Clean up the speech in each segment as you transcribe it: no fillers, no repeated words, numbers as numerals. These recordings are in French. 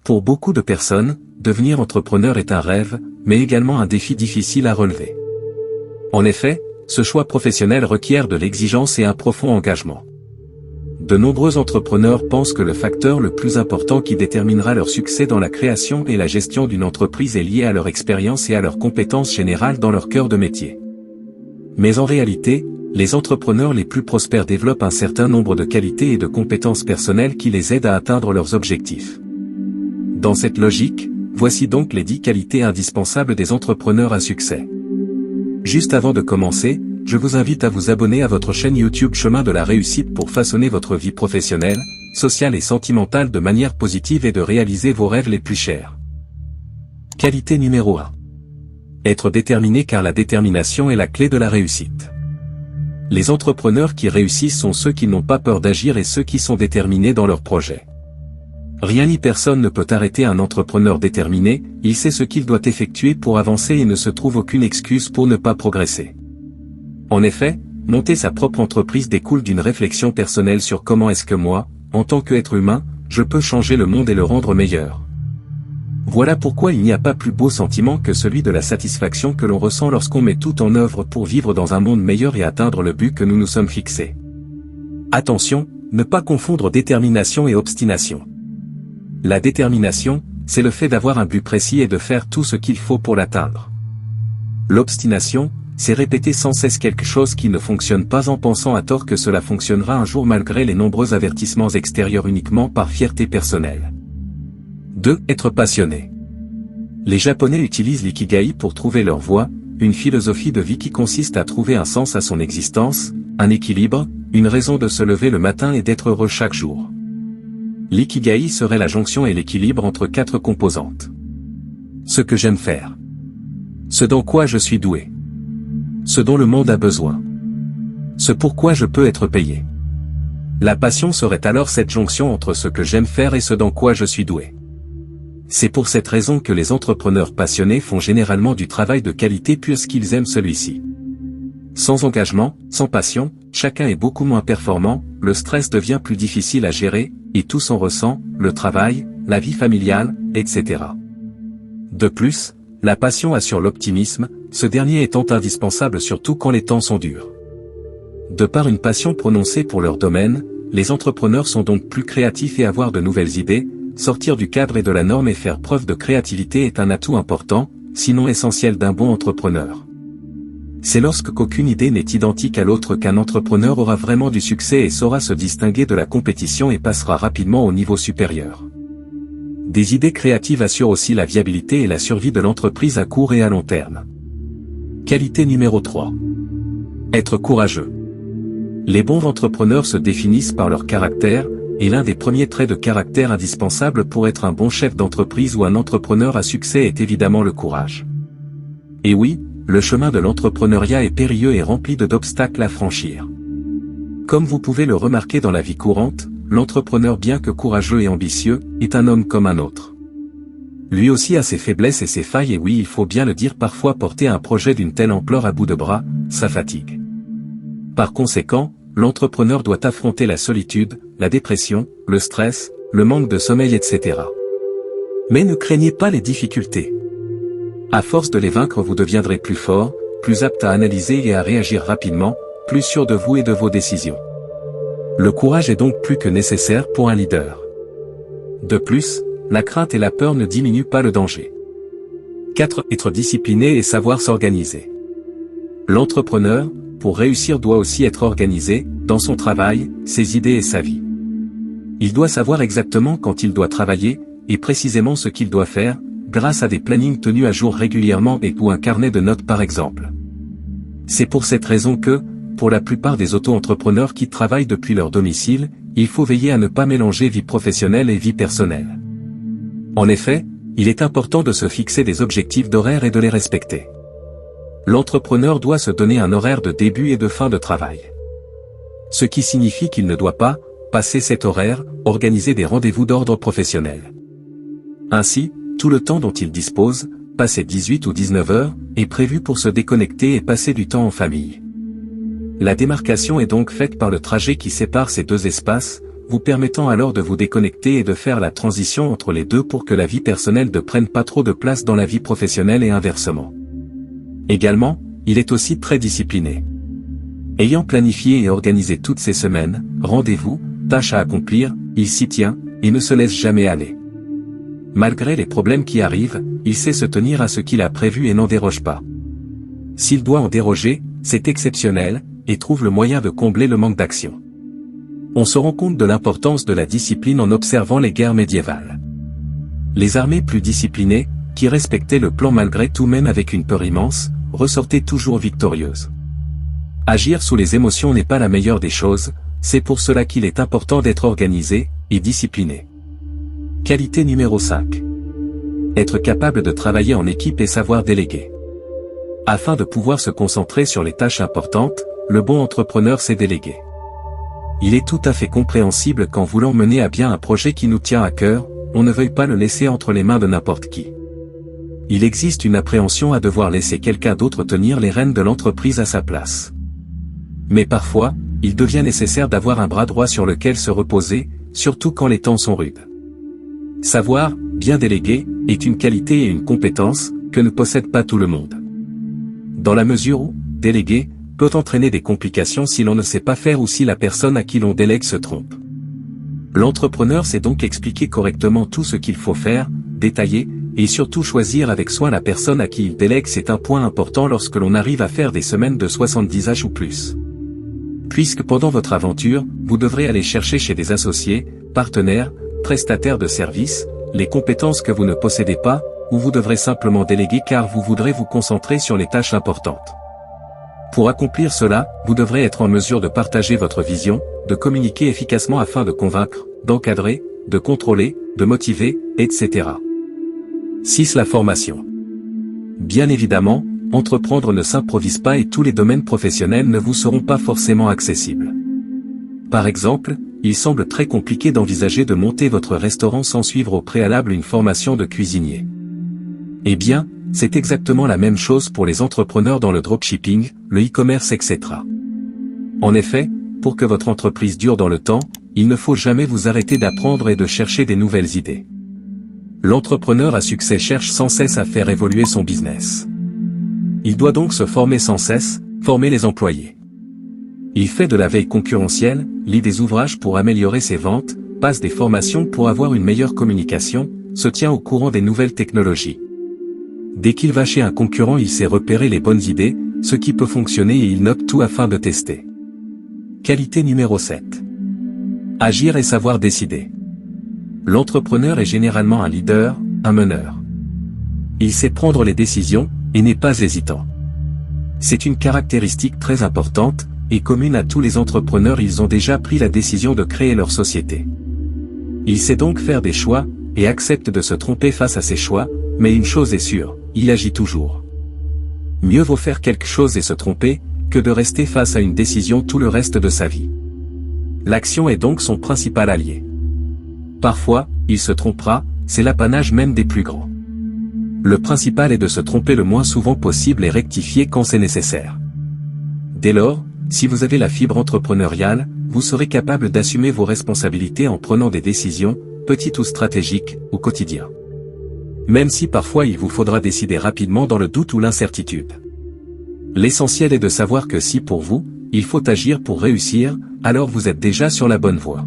Pour beaucoup de personnes, devenir entrepreneur est un rêve, mais également un défi difficile à relever. En effet, ce choix professionnel requiert de l'exigence et un profond engagement. De nombreux entrepreneurs pensent que le facteur le plus important qui déterminera leur succès dans la création et la gestion d'une entreprise est lié à leur expérience et à leurs compétences générales dans leur cœur de métier. Mais en réalité, les entrepreneurs les plus prospères développent un certain nombre de qualités et de compétences personnelles qui les aident à atteindre leurs objectifs. Dans cette logique, voici donc les 10 qualités indispensables des entrepreneurs à succès. Juste avant de commencer, je vous invite à vous abonner à votre chaîne YouTube Chemin de la Réussite pour façonner votre vie professionnelle, sociale et sentimentale de manière positive et de réaliser vos rêves les plus chers. Qualité numéro 1. Être déterminé, car la détermination est la clé de la réussite. Les entrepreneurs qui réussissent sont ceux qui n'ont pas peur d'agir et ceux qui sont déterminés dans leurs projets. Rien ni personne ne peut arrêter un entrepreneur déterminé, il sait ce qu'il doit effectuer pour avancer et ne se trouve aucune excuse pour ne pas progresser. En effet, monter sa propre entreprise découle d'une réflexion personnelle sur comment est-ce que moi, en tant qu'être humain, je peux changer le monde et le rendre meilleur. Voilà pourquoi il n'y a pas plus beau sentiment que celui de la satisfaction que l'on ressent lorsqu'on met tout en œuvre pour vivre dans un monde meilleur et atteindre le but que nous nous sommes fixés. Attention, ne pas confondre détermination et obstination. La détermination, c'est le fait d'avoir un but précis et de faire tout ce qu'il faut pour l'atteindre. L'obstination, c'est répéter sans cesse quelque chose qui ne fonctionne pas en pensant à tort que cela fonctionnera un jour malgré les nombreux avertissements extérieurs uniquement par fierté personnelle. 2. Être passionné. Les Japonais utilisent l'ikigai pour trouver leur voie, une philosophie de vie qui consiste à trouver un sens à son existence, un équilibre, une raison de se lever le matin et d'être heureux chaque jour. L'ikigai serait la jonction et l'équilibre entre 4 composantes. Ce que j'aime faire. Ce dans quoi je suis doué. Ce dont le monde a besoin. Ce pourquoi je peux être payé. La passion serait alors cette jonction entre ce que j'aime faire et ce dans quoi je suis doué. C'est pour cette raison que les entrepreneurs passionnés font généralement du travail de qualité puisqu'ils aiment celui-ci. Sans engagement, sans passion, chacun est beaucoup moins performant, le stress devient plus difficile à gérer, et tout s'en ressent, le travail, la vie familiale, etc. De plus, la passion assure l'optimisme, ce dernier étant indispensable surtout quand les temps sont durs. De par une passion prononcée pour leur domaine, les entrepreneurs sont donc plus créatifs et avoir de nouvelles idées, sortir du cadre et de la norme et faire preuve de créativité est un atout important, sinon essentiel d'un bon entrepreneur. C'est lorsque qu'aucune idée n'est identique à l'autre qu'un entrepreneur aura vraiment du succès et saura se distinguer de la compétition et passera rapidement au niveau supérieur. Des idées créatives assurent aussi la viabilité et la survie de l'entreprise à court et à long terme. Qualité numéro 3. Être courageux. Les bons entrepreneurs se définissent par leur caractère, et l'un des premiers traits de caractère indispensables pour être un bon chef d'entreprise ou un entrepreneur à succès est évidemment le courage. Et oui, le chemin de l'entrepreneuriat est périlleux et rempli d'obstacles à franchir. Comme vous pouvez le remarquer dans la vie courante, l'entrepreneur bien que courageux et ambitieux, est un homme comme un autre. Lui aussi a ses faiblesses et ses failles et oui il faut bien le dire parfois porter un projet d'une telle ampleur à bout de bras, ça fatigue. Par conséquent, l'entrepreneur doit affronter la solitude, la dépression, le stress, le manque de sommeil etc. Mais ne craignez pas les difficultés. À force de les vaincre vous deviendrez plus fort, plus apte à analyser et à réagir rapidement, plus sûr de vous et de vos décisions. Le courage est donc plus que nécessaire pour un leader. De plus, la crainte et la peur ne diminuent pas le danger. 4. Être discipliné et savoir s'organiser. L'entrepreneur, pour réussir doit aussi être organisé, dans son travail, ses idées et sa vie. Il doit savoir exactement quand il doit travailler, et précisément ce qu'il doit faire, grâce à des plannings tenus à jour régulièrement et ou un carnet de notes par exemple. C'est pour cette raison que, pour la plupart des auto-entrepreneurs qui travaillent depuis leur domicile, il faut veiller à ne pas mélanger vie professionnelle et vie personnelle. En effet, il est important de se fixer des objectifs d'horaire et de les respecter. L'entrepreneur doit se donner un horaire de début et de fin de travail. Ce qui signifie qu'il ne doit pas, passer cet horaire, organiser des rendez-vous d'ordre professionnel. Ainsi, tout le temps dont il dispose, passer 18 ou 19 heures, est prévu pour se déconnecter et passer du temps en famille. La démarcation est donc faite par le trajet qui sépare ces deux espaces, vous permettant alors de vous déconnecter et de faire la transition entre les deux pour que la vie personnelle ne prenne pas trop de place dans la vie professionnelle et inversement. Également, il est aussi très discipliné. Ayant planifié et organisé toutes ses semaines, rendez-vous, tâches à accomplir, il s'y tient, et ne se laisse jamais aller. Malgré les problèmes qui arrivent, il sait se tenir à ce qu'il a prévu et n'en déroge pas. S'il doit en déroger, c'est exceptionnel, et trouve le moyen de combler le manque d'action. On se rend compte de l'importance de la discipline en observant les guerres médiévales. Les armées plus disciplinées, qui respectaient le plan malgré tout même avec une peur immense, ressortaient toujours victorieuses. Agir sous les émotions n'est pas la meilleure des choses, c'est pour cela qu'il est important d'être organisé et discipliné. Qualité numéro 5. Être capable de travailler en équipe et savoir déléguer. Afin de pouvoir se concentrer sur les tâches importantes, le bon entrepreneur sait déléguer. Il est tout à fait compréhensible qu'en voulant mener à bien un projet qui nous tient à cœur, on ne veuille pas le laisser entre les mains de n'importe qui. Il existe une appréhension à devoir laisser quelqu'un d'autre tenir les rênes de l'entreprise à sa place. Mais parfois, il devient nécessaire d'avoir un bras droit sur lequel se reposer, surtout quand les temps sont rudes. Savoir, bien déléguer, est une qualité et une compétence que ne possède pas tout le monde. Dans la mesure où, déléguer, peut entraîner des complications si l'on ne sait pas faire ou si la personne à qui l'on délègue se trompe. L'entrepreneur sait donc expliquer correctement tout ce qu'il faut faire, détailler, et surtout choisir avec soin la personne à qui il délègue. C'est un point important lorsque l'on arrive à faire des semaines de 70 h ou plus. Puisque pendant votre aventure, vous devrez aller chercher chez des associés, partenaires, prestataires de services, les compétences que vous ne possédez pas, ou vous devrez simplement déléguer car vous voudrez vous concentrer sur les tâches importantes. Pour accomplir cela, vous devrez être en mesure de partager votre vision, de communiquer efficacement afin de convaincre, d'encadrer, de contrôler, de motiver, etc. 6. La formation. Bien évidemment, entreprendre ne s'improvise pas et tous les domaines professionnels ne vous seront pas forcément accessibles. Par exemple, il semble très compliqué d'envisager de monter votre restaurant sans suivre au préalable une formation de cuisinier. Eh bien, c'est exactement la même chose pour les entrepreneurs dans le dropshipping, le e-commerce, etc. En effet, pour que votre entreprise dure dans le temps, il ne faut jamais vous arrêter d'apprendre et de chercher des nouvelles idées. L'entrepreneur à succès cherche sans cesse à faire évoluer son business. Il doit donc se former sans cesse, former les employés. Il fait de la veille concurrentielle, lit des ouvrages pour améliorer ses ventes, passe des formations pour avoir une meilleure communication, se tient au courant des nouvelles technologies. Dès qu'il va chez un concurrent, il sait repérer les bonnes idées, ce qui peut fonctionner et il note tout afin de tester. Qualité numéro 7. Agir et savoir décider. L'entrepreneur est généralement un leader, un meneur. Il sait prendre les décisions, et n'est pas hésitant. C'est une caractéristique très importante, et commune à tous les entrepreneurs. Ils ont déjà pris la décision de créer leur société. Il sait donc faire des choix, et accepte de se tromper face à ses choix, mais une chose est sûre, il agit toujours. Mieux vaut faire quelque chose et se tromper, que de rester face à une décision tout le reste de sa vie. L'action est donc son principal allié. Parfois, il se trompera, c'est l'apanage même des plus grands. Le principal est de se tromper le moins souvent possible et rectifier quand c'est nécessaire. Dès lors, si vous avez la fibre entrepreneuriale, vous serez capable d'assumer vos responsabilités en prenant des décisions, petites ou stratégiques, au quotidien. Même si parfois il vous faudra décider rapidement dans le doute ou l'incertitude. L'essentiel est de savoir que si pour vous, il faut agir pour réussir, alors vous êtes déjà sur la bonne voie.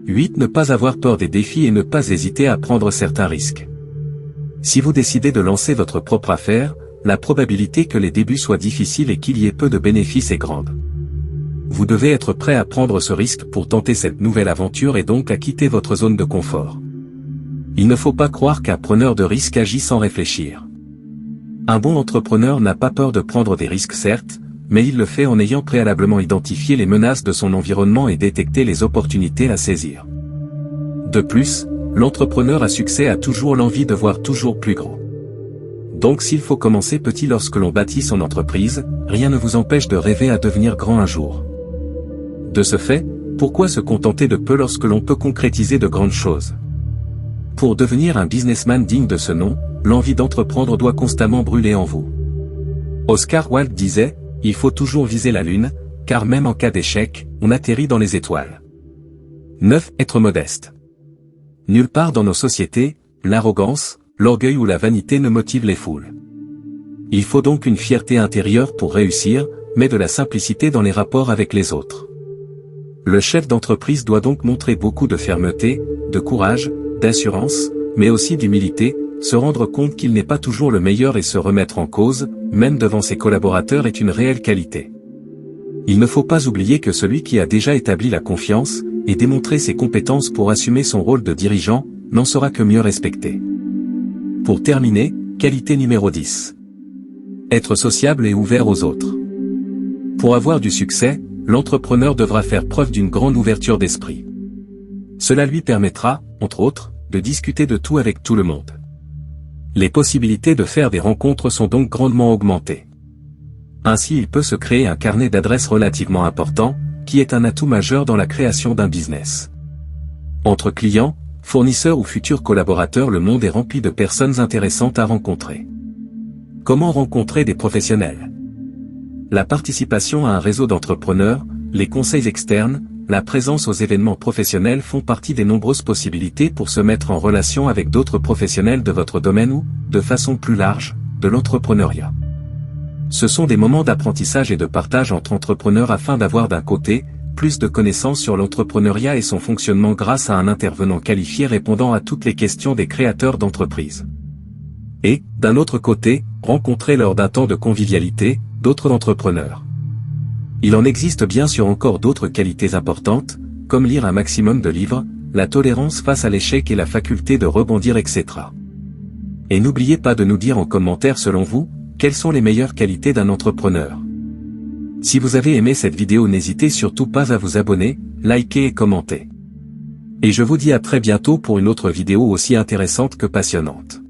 8. Ne pas avoir peur des défis et ne pas hésiter à prendre certains risques. Si vous décidez de lancer votre propre affaire, la probabilité que les débuts soient difficiles et qu'il y ait peu de bénéfices est grande. Vous devez être prêt à prendre ce risque pour tenter cette nouvelle aventure et donc à quitter votre zone de confort. Il ne faut pas croire qu'un preneur de risques agit sans réfléchir. Un bon entrepreneur n'a pas peur de prendre des risques certes, mais il le fait en ayant préalablement identifié les menaces de son environnement et détecté les opportunités à saisir. De plus, l'entrepreneur à succès a toujours l'envie de voir toujours plus grand. Donc s'il faut commencer petit lorsque l'on bâtit son entreprise, rien ne vous empêche de rêver à devenir grand un jour. De ce fait, pourquoi se contenter de peu lorsque l'on peut concrétiser de grandes choses? Pour devenir un businessman digne de ce nom, l'envie d'entreprendre doit constamment brûler en vous. Oscar Wilde disait, il faut toujours viser la lune, car même en cas d'échec, on atterrit dans les étoiles. 9. Être modeste. Nulle part dans nos sociétés, l'arrogance, l'orgueil ou la vanité ne motive les foules. Il faut donc une fierté intérieure pour réussir, mais de la simplicité dans les rapports avec les autres. Le chef d'entreprise doit donc montrer beaucoup de fermeté, de courage, d'assurance, mais aussi d'humilité, se rendre compte qu'il n'est pas toujours le meilleur et se remettre en cause, même devant ses collaborateurs est une réelle qualité. Il ne faut pas oublier que celui qui a déjà établi la confiance, et démontré ses compétences pour assumer son rôle de dirigeant, n'en sera que mieux respecté. Pour terminer, qualité numéro 10. Être sociable et ouvert aux autres. Pour avoir du succès, l'entrepreneur devra faire preuve d'une grande ouverture d'esprit. Cela lui permettra, entre autres, de discuter de tout avec tout le monde. Les possibilités de faire des rencontres sont donc grandement augmentées. Ainsi il peut se créer un carnet d'adresses relativement important, qui est un atout majeur dans la création d'un business. Entre clients, fournisseurs ou futurs collaborateurs, le monde est rempli de personnes intéressantes à rencontrer. Comment rencontrer des professionnels? La participation à un réseau d'entrepreneurs, les conseils externes, la présence aux événements professionnels font partie des nombreuses possibilités pour se mettre en relation avec d'autres professionnels de votre domaine ou, de façon plus large, de l'entrepreneuriat. Ce sont des moments d'apprentissage et de partage entre entrepreneurs afin d'avoir d'un côté, plus de connaissances sur l'entrepreneuriat et son fonctionnement grâce à un intervenant qualifié répondant à toutes les questions des créateurs d'entreprises. Et, d'un autre côté, rencontrer lors d'un temps de convivialité, d'autres entrepreneurs. Il en existe bien sûr encore d'autres qualités importantes, comme lire un maximum de livres, la tolérance face à l'échec et la faculté de rebondir, etc. Et n'oubliez pas de nous dire en commentaire selon vous, quelles sont les meilleures qualités d'un entrepreneur. Si vous avez aimé cette vidéo, n'hésitez surtout pas à vous abonner, liker et commenter. Et je vous dis à très bientôt pour une autre vidéo aussi intéressante que passionnante.